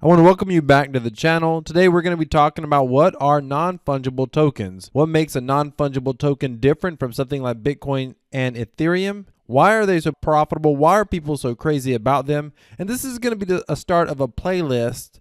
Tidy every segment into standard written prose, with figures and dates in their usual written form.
I want to welcome you back to the channel. Today we're going to be talking about what are non-fungible tokens. What makes a non-fungible token different from something like Bitcoin and Ethereum? Why are they so profitable? Why are people so crazy about them? And this is going to be a start of a playlist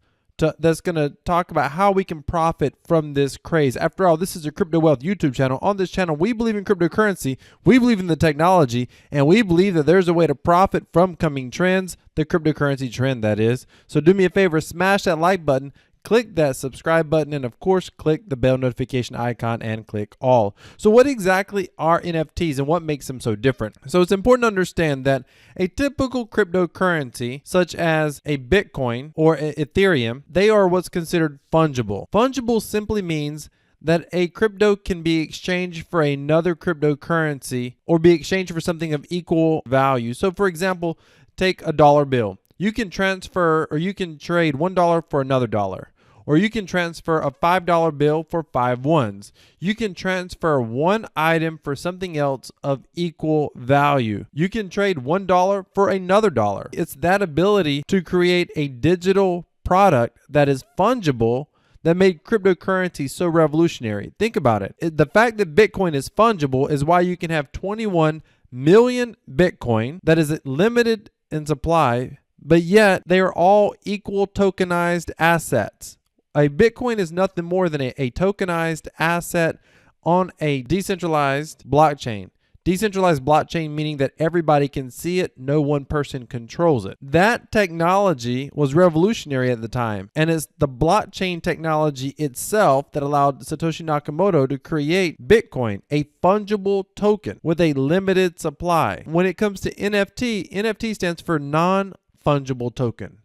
that's going to talk about how we can profit from this craze. After all, this is a Crypto Wealth YouTube channel. On this channel, we believe in cryptocurrency, we believe in the technology, and we believe that there's a way to profit from coming trends, the cryptocurrency trend that is. So do me a favor, smash that like button, click that subscribe button, and of course, click the bell notification icon and click all. So what exactly are NFTs and what makes them so different? So it's important to understand that a typical cryptocurrency, such as a Bitcoin or Ethereum, they are what's considered fungible. Fungible simply means that a crypto can be exchanged for another cryptocurrency or be exchanged for something of equal value. So for example, take a dollar bill. You can transfer or you can trade $1 for another dollar. Or you can transfer a $5 bill for 5 ones. You can transfer one item for something else of equal value. You can trade $1 for another dollar. It's that ability to create a digital product that is fungible that made cryptocurrency so revolutionary. Think about it. The fact that Bitcoin is fungible is why you can have 21 million Bitcoin that is limited in supply, but yet they are all equal tokenized assets. A Bitcoin is nothing more than a tokenized asset on a decentralized blockchain. Decentralized blockchain meaning that everybody can see it, no one person controls it. That technology was revolutionary at the time, and it's the blockchain technology itself that allowed Satoshi Nakamoto to create Bitcoin, a fungible token with a limited supply. When it comes to NFT, NFT stands for non-fungible token.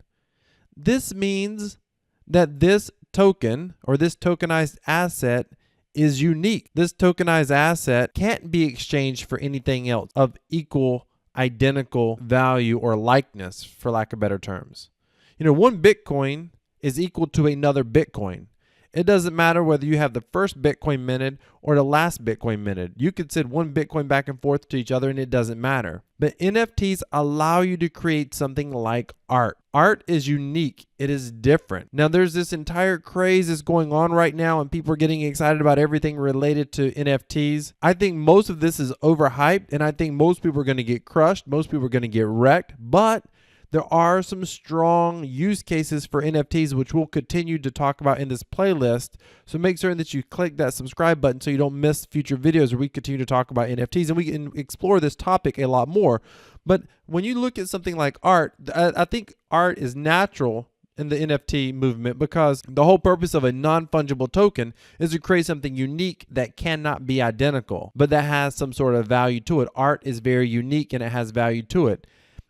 This means that this token or this tokenized asset is unique. This tokenized asset can't be exchanged for anything else of equal, identical value or likeness, for lack of better terms. You know, one Bitcoin is equal to another Bitcoin. It doesn't matter whether you have the first Bitcoin minted or the last Bitcoin minted. You could send one Bitcoin back and forth to each other and it doesn't matter. But NFTs allow you to create something like art. Art is unique. It is different. Now there's this entire craze that's going on right now and people are getting excited about everything related to NFTs. I think most of this is overhyped and I think most people are going to get crushed. Most people are going to get wrecked, but there are some strong use cases for NFTs, which we'll continue to talk about in this playlist. So make certain that you click that subscribe button so you don't miss future videos where we continue to talk about NFTs and we can explore this topic a lot more. But when you look at something like art, I think art is natural in the NFT movement because the whole purpose of a non-fungible token is to create something unique that cannot be identical, but that has some sort of value to it. Art is very unique and it has value to it.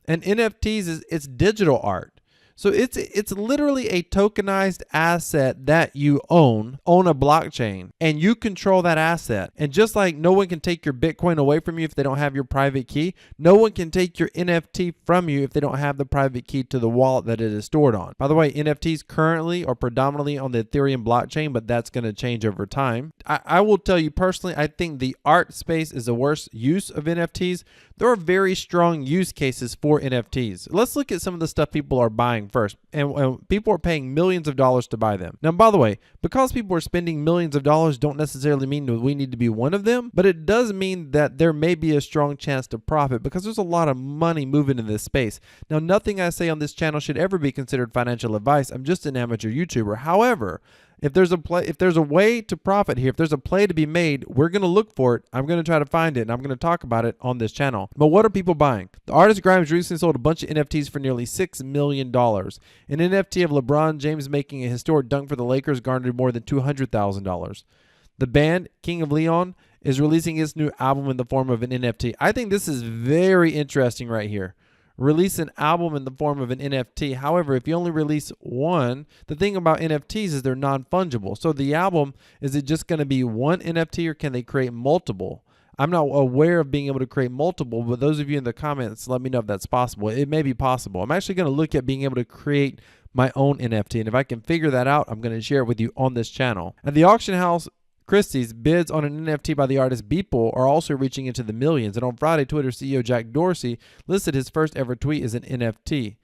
And NFTs it's digital art. So it's literally a tokenized asset that you own on a blockchain and you control that asset. And just like no one can take your Bitcoin away from you if they don't have your private key, no one can take your NFT from you if they don't have the private key to the wallet that it is stored on. By the way, NFTs currently are predominantly on the Ethereum blockchain, but that's going to change over time. I will tell you personally, I think the art space is the worst use of NFTs. There are very strong use cases for NFTs. Let's look at some of the stuff people are buying first. And people are paying millions of dollars to buy them. Now, by the way, because people are spending millions of dollars don't necessarily mean that we need to be one of them, but it does mean that there may be a strong chance to profit because there's a lot of money moving in this space. Now, nothing I say on this channel should ever be considered financial advice. I'm just an amateur YouTuber. However, if there's a way to profit here, if there's a play to be made, we're going to look for it. I'm going to try to find it and I'm going to talk about it on this channel. But what are people buying? The artist Grimes recently sold a bunch of NFTs for nearly $6 million. An NFT of LeBron James making a historic dunk for the Lakers garnered more than $200,000. The band King of Leon is releasing its new album in the form of an NFT. I think this is very interesting right here. Release an album in the form of an NFT. However, if you only release one, the thing about NFTs is they're non-fungible. So the album, is it just going to be one NFT or can they create multiple? I'm not aware of being able to create multiple, but those of you in the comments, let me know if that's possible. It may be possible. I'm actually going to look at being able to create my own NFT. And if I can figure that out, I'm going to share it with you on this channel. At the auction house Christie's, bids on an NFT by the artist Beeple are also reaching into the millions. And on Friday, Twitter CEO Jack Dorsey listed his first ever tweet as an NFT.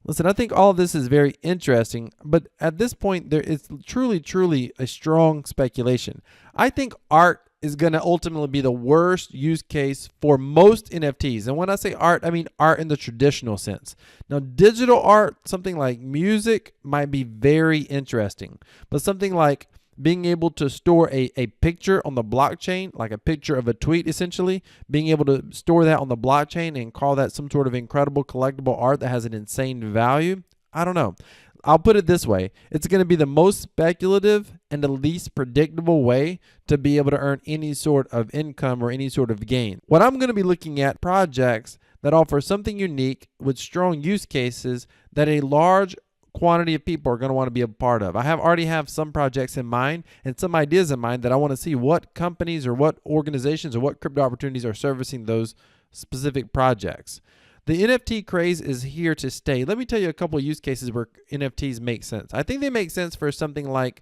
Listen, I think all of this is very interesting, but at this point, there is truly a strong speculation. I think art is going to ultimately be the worst use case for most NFTs. And when I say art, I mean art in the traditional sense. Now, digital art, something like music, might be very interesting, but something like being able to store a picture on the blockchain, like a picture of a tweet essentially, being able to store that on the blockchain and call that some sort of incredible collectible art that has an insane value. I don't know. I'll put it this way. It's going to be the most speculative and the least predictable way to be able to earn any sort of income or any sort of gain. What I'm going to be looking at projects that offer something unique with strong use cases that a large quantity of people are going to want to be a part of. I already have some projects in mind and some ideas in mind that I want to see what companies or what organizations or what crypto opportunities are servicing those specific projects. The NFT craze is here to stay. Let me tell you a couple of use cases where NFTs make sense. I think they make sense for something like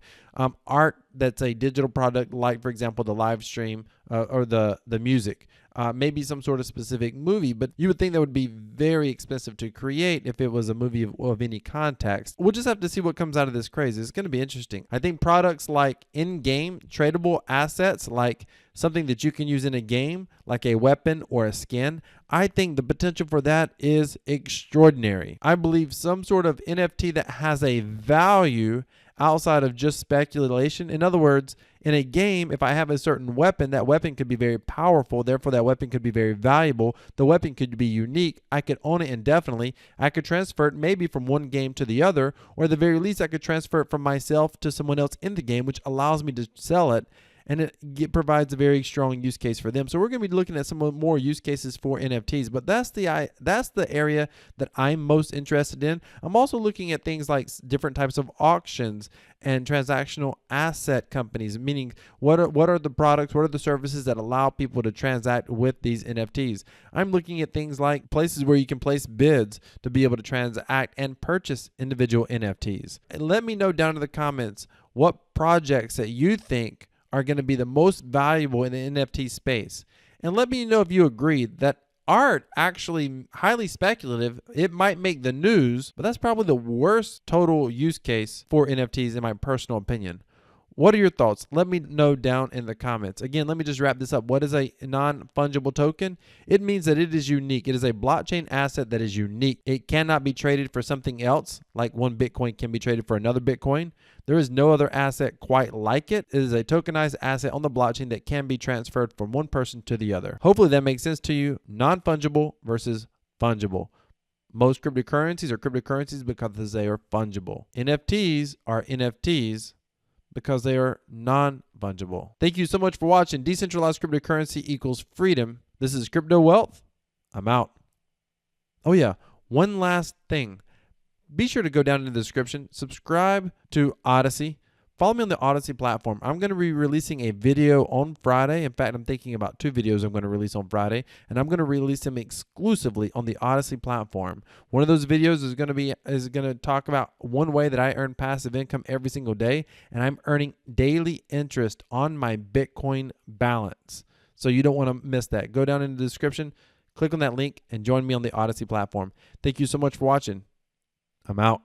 art that's a digital product, like, for example, the live stream or the music. Maybe some sort of specific movie, but you would think that would be very expensive to create if it was a movie of any context. We'll just have to see what comes out of this craze. It's going to be interesting. I think products like in-game tradable assets, like something that you can use in a game, like a weapon or a skin, I think the potential for that is extraordinary. I believe some sort of NFT that has a value outside of just speculation. In other words, in a game, if I have a certain weapon, that weapon could be very powerful. Therefore, that weapon could be very valuable. The weapon could be unique. I could own it indefinitely. I could transfer it maybe from one game to the other, or at the very least, I could transfer it from myself to someone else in the game, which allows me to sell it. And it provides a very strong use case for them. So we're going to be looking at some more use cases for NFTs, but that's the area that I'm most interested in. I'm also looking at things like different types of auctions and transactional asset companies, meaning what are the products, what are the services that allow people to transact with these NFTs. I'm looking at things like places where you can place bids to be able to transact and purchase individual NFTs. And let me know down in the comments what projects that you think are going to be the most valuable in the NFT space. And let me know if you agree that art actually highly speculative. It might make the news, but that's probably the worst total use case for NFTs in my personal opinion. What are your thoughts? Let me know down in the comments. Again, let me just wrap this up. What is a non-fungible token? It means that it is unique. It is a blockchain asset that is unique. It cannot be traded for something else, like one Bitcoin can be traded for another Bitcoin. There is no other asset quite like it. It is a tokenized asset on the blockchain that can be transferred from one person to the other. Hopefully that makes sense to you. Non-fungible versus fungible. Most cryptocurrencies are cryptocurrencies because they are fungible. NFTs are NFTs because they are non-fungible. Thank you so much for watching. Decentralized cryptocurrency equals freedom. This is Crypto Wealth. I'm out. Oh yeah, one last thing. Be sure to go down in the description, subscribe to Odyssey. Follow me on the Odyssey platform. I'm going to be releasing a video on Friday. In fact, I'm thinking about 2 videos I'm going to release on Friday, and I'm going to release them exclusively on the Odyssey platform. One of those videos is going to talk about one way that I earn passive income every single day, and I'm earning daily interest on my Bitcoin balance. So you don't want to miss that. Go down in the description, click on that link, and join me on the Odyssey platform. Thank you so much for watching. I'm out.